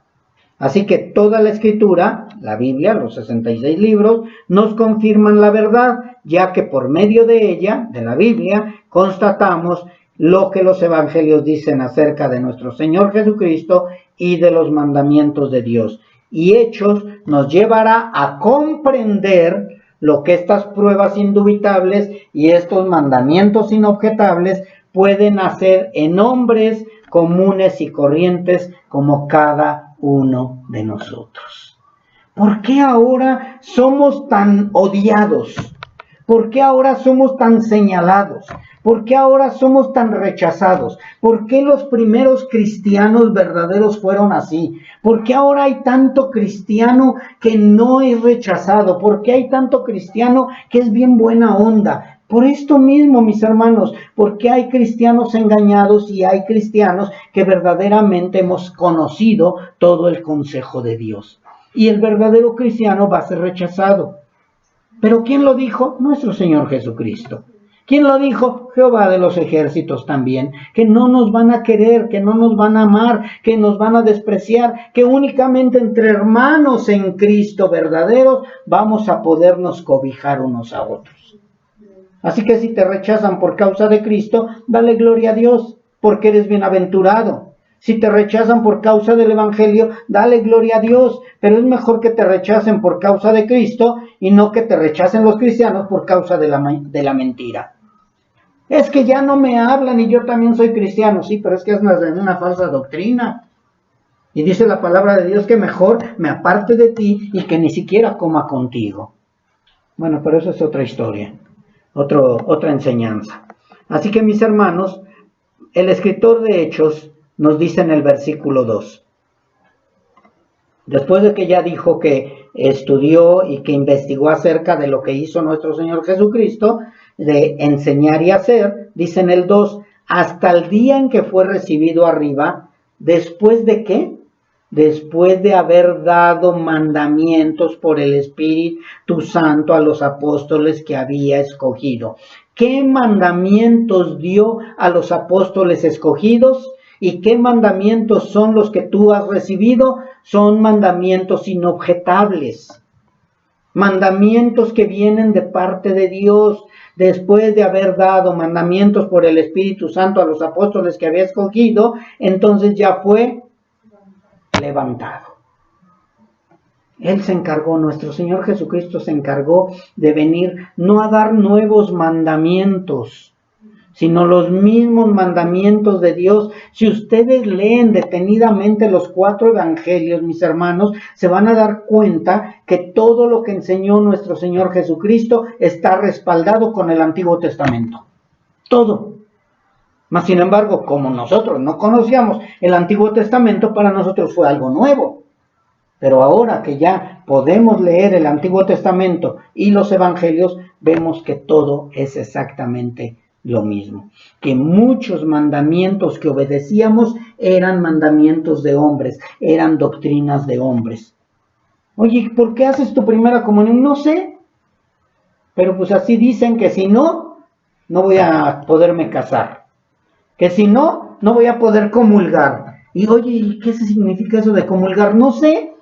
Así que toda la Escritura, la Biblia, los 66 libros, nos confirman la verdad, ya que por medio de ella, de la Biblia, constatamos lo que los evangelios dicen acerca de nuestro Señor Jesucristo y de los mandamientos de Dios. Y Hechos nos llevará a comprender lo que estas pruebas indubitables y estos mandamientos inobjetables pueden hacer en hombres comunes y corrientes como cada uno de nosotros. ¿Por qué ahora somos tan odiados? ¿Por qué ahora somos tan señalados? ¿Por qué ahora somos tan rechazados? ¿Por qué los primeros cristianos verdaderos fueron así? ¿Por qué ahora hay tanto cristiano que no es rechazado? ¿Por qué hay tanto cristiano que es bien buena onda? Por esto mismo, mis hermanos, porque hay cristianos engañados y hay cristianos que verdaderamente hemos conocido todo el consejo de Dios. Y el verdadero cristiano va a ser rechazado. ¿Pero quién lo dijo? Nuestro Señor Jesucristo. ¿Quién lo dijo? Jehová de los ejércitos también. Que no nos van a querer, que no nos van a amar, que nos van a despreciar, que únicamente entre hermanos en Cristo verdaderos vamos a podernos cobijar unos a otros. Así que si te rechazan por causa de Cristo, dale gloria a Dios, porque eres bienaventurado. Si te rechazan por causa del Evangelio, dale gloria a Dios. Pero es mejor que te rechacen por causa de Cristo y no que te rechacen los cristianos por causa de la mentira. Es que ya no me hablan y yo también soy cristiano. Sí, pero es que es una falsa doctrina. Y dice la palabra de Dios que mejor me aparte de ti y que ni siquiera coma contigo. Bueno, pero eso es otra historia, otra enseñanza. Así que, mis hermanos, el escritor de Hechos nos dice en el versículo 2, después de que ya dijo que estudió y que investigó acerca de lo que hizo nuestro Señor Jesucristo, de enseñar y hacer, dice en el 2, hasta el día en que fue recibido arriba, ¿después de qué? Después de haber dado mandamientos por el Espíritu Santo a los apóstoles que había escogido. ¿Qué mandamientos dio a los apóstoles escogidos? ¿Y qué mandamientos son los que tú has recibido? Son mandamientos inobjetables. Mandamientos que vienen de parte de Dios. Después de haber dado mandamientos por el Espíritu Santo a los apóstoles que había escogido, entonces ya fue levantado. Él se encargó, nuestro Señor Jesucristo se encargó de venir no a dar nuevos mandamientos, sino los mismos mandamientos de Dios. Si ustedes leen detenidamente los 4 evangelios, mis hermanos, se van a dar cuenta que todo lo que enseñó nuestro Señor Jesucristo está respaldado con el Antiguo Testamento. Todo. Mas, sin embargo, como nosotros no conocíamos el Antiguo Testamento, para nosotros fue algo nuevo. Pero ahora que ya podemos leer el Antiguo Testamento y los evangelios, vemos que todo es exactamente lo mismo, que muchos mandamientos que obedecíamos eran mandamientos de hombres, eran doctrinas de hombres. Oye, ¿por qué haces tu primera comunión? No sé, pero pues así dicen que si no, no voy a poderme casar, que si no, no voy a poder comulgar. Y oye, ¿y qué significa eso de comulgar? No sé,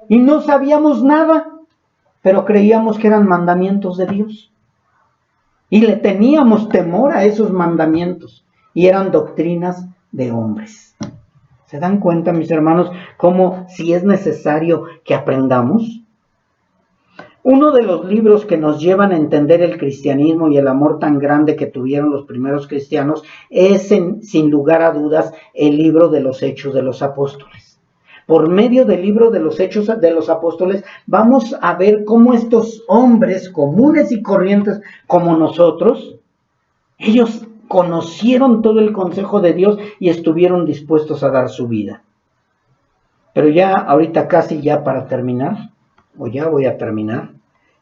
y no sabíamos nada, pero creíamos que eran mandamientos de Dios. Y le teníamos temor a esos mandamientos. Y eran doctrinas de hombres. ¿Se dan cuenta, mis hermanos, cómo si es necesario que aprendamos? Uno de los libros que nos llevan a entender el cristianismo y el amor tan grande que tuvieron los primeros cristianos es, sin lugar a dudas, el libro de los Hechos de los Apóstoles. Por medio del libro de los Hechos de los Apóstoles, vamos a ver cómo estos hombres comunes y corrientes como nosotros, ellos conocieron todo el consejo de Dios y estuvieron dispuestos a dar su vida. Pero ya ahorita casi ya para terminar, o ya voy a terminar,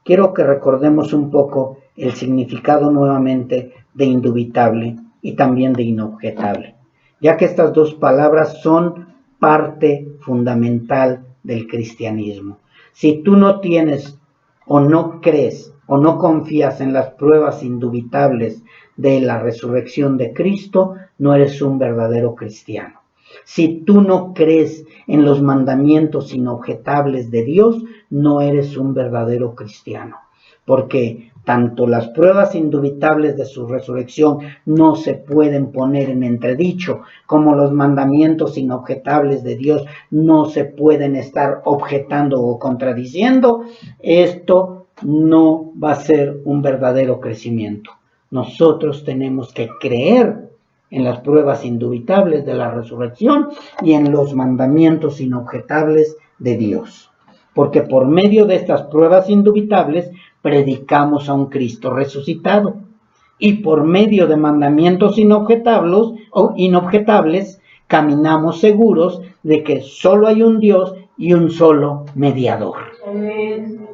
quiero que recordemos un poco el significado nuevamente de indubitable y también de inobjetable, ya que estas dos palabras son parte fundamental del cristianismo. Si tú no tienes o no crees o no confías en las pruebas indubitables de la resurrección de Cristo, no eres un verdadero cristiano. Si tú no crees en los mandamientos inobjetables de Dios, no eres un verdadero cristiano. Porque tanto las pruebas indubitables de su resurrección no se pueden poner en entredicho, como los mandamientos inobjetables de Dios no se pueden estar objetando o contradiciendo. Esto no va a ser un verdadero crecimiento. Nosotros tenemos que creer en las pruebas indubitables de la resurrección y en los mandamientos inobjetables de Dios. Porque por medio de estas pruebas indubitables predicamos a un Cristo resucitado. Y por medio de mandamientos inobjetables caminamos seguros de que solo hay un Dios y un solo mediador.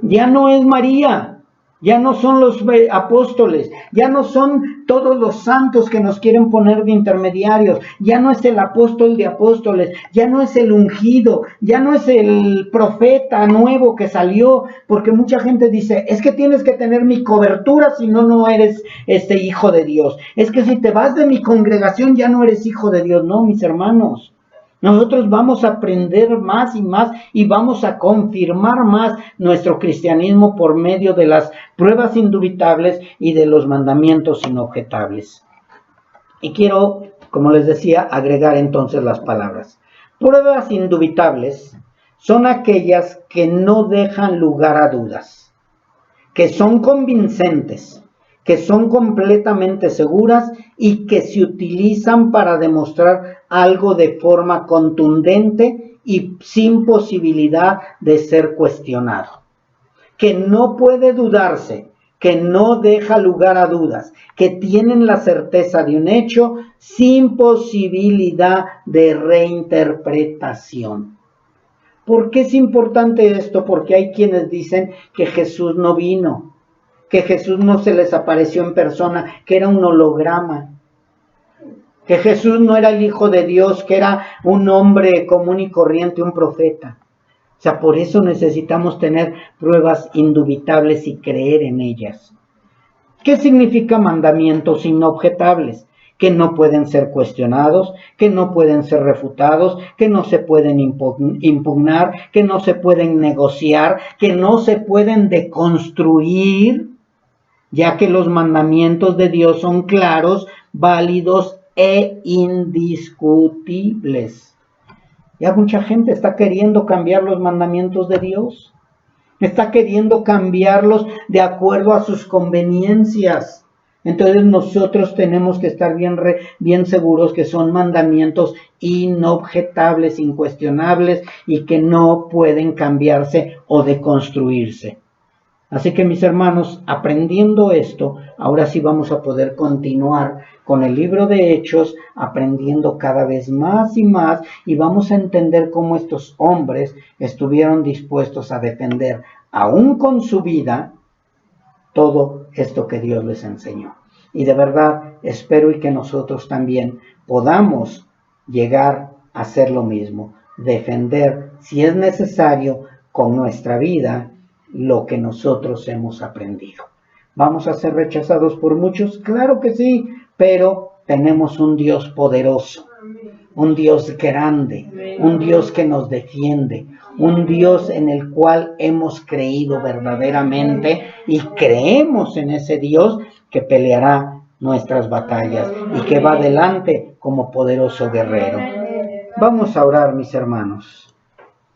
Ya no es María, ya no son los apóstoles, ya no son todos los santos que nos quieren poner de intermediarios, ya no es el apóstol de apóstoles, ya no es el ungido, ya no es el profeta nuevo que salió, porque mucha gente dice, es que tienes que tener mi cobertura, si no, no eres hijo de Dios. Es que si te vas de mi congregación ya no eres hijo de Dios. No, mis hermanos. Nosotros vamos a aprender más y más y vamos a confirmar más nuestro cristianismo por medio de las pruebas indubitables y de los mandamientos inobjetables. Y quiero, como les decía, agregar entonces las palabras. Pruebas indubitables son aquellas que no dejan lugar a dudas, que son convincentes, que son completamente seguras y que se utilizan para demostrar algo de forma contundente y sin posibilidad de ser cuestionado. Que no puede dudarse, que no deja lugar a dudas, que tienen la certeza de un hecho sin posibilidad de reinterpretación. ¿Por qué es importante esto? Porque hay quienes dicen que Jesús no vino, que Jesús no se les apareció en persona, que era un holograma, que Jesús no era el Hijo de Dios, que era un hombre común y corriente, un profeta. O sea, por eso necesitamos tener pruebas indubitables y creer en ellas. ¿Qué significa mandamientos inobjetables? Que no pueden ser cuestionados, que no pueden ser refutados, que no se pueden impugnar, que no se pueden negociar, que no se pueden deconstruir, ya que los mandamientos de Dios son claros, válidos e indiscutibles. Ya mucha gente está queriendo cambiar los mandamientos de Dios. Está queriendo cambiarlos de acuerdo a sus conveniencias. Entonces nosotros tenemos que estar bien seguros que son mandamientos inobjetables, incuestionables y que no pueden cambiarse o deconstruirse. Así que mis hermanos, aprendiendo esto, ahora sí vamos a poder continuar con el libro de Hechos, aprendiendo cada vez más y más, y vamos a entender cómo estos hombres estuvieron dispuestos a defender, aún con su vida, todo esto que Dios les enseñó. Y de verdad, espero y que nosotros también podamos llegar a hacer lo mismo, defender, si es necesario, con nuestra vida, lo que nosotros hemos aprendido. ¿Vamos a ser rechazados por muchos? Claro que sí, pero tenemos un Dios poderoso, un Dios grande, un Dios que nos defiende, un Dios en el cual hemos creído verdaderamente y creemos en ese Dios que peleará nuestras batallas y que va adelante como poderoso guerrero. Vamos a orar, mis hermanos.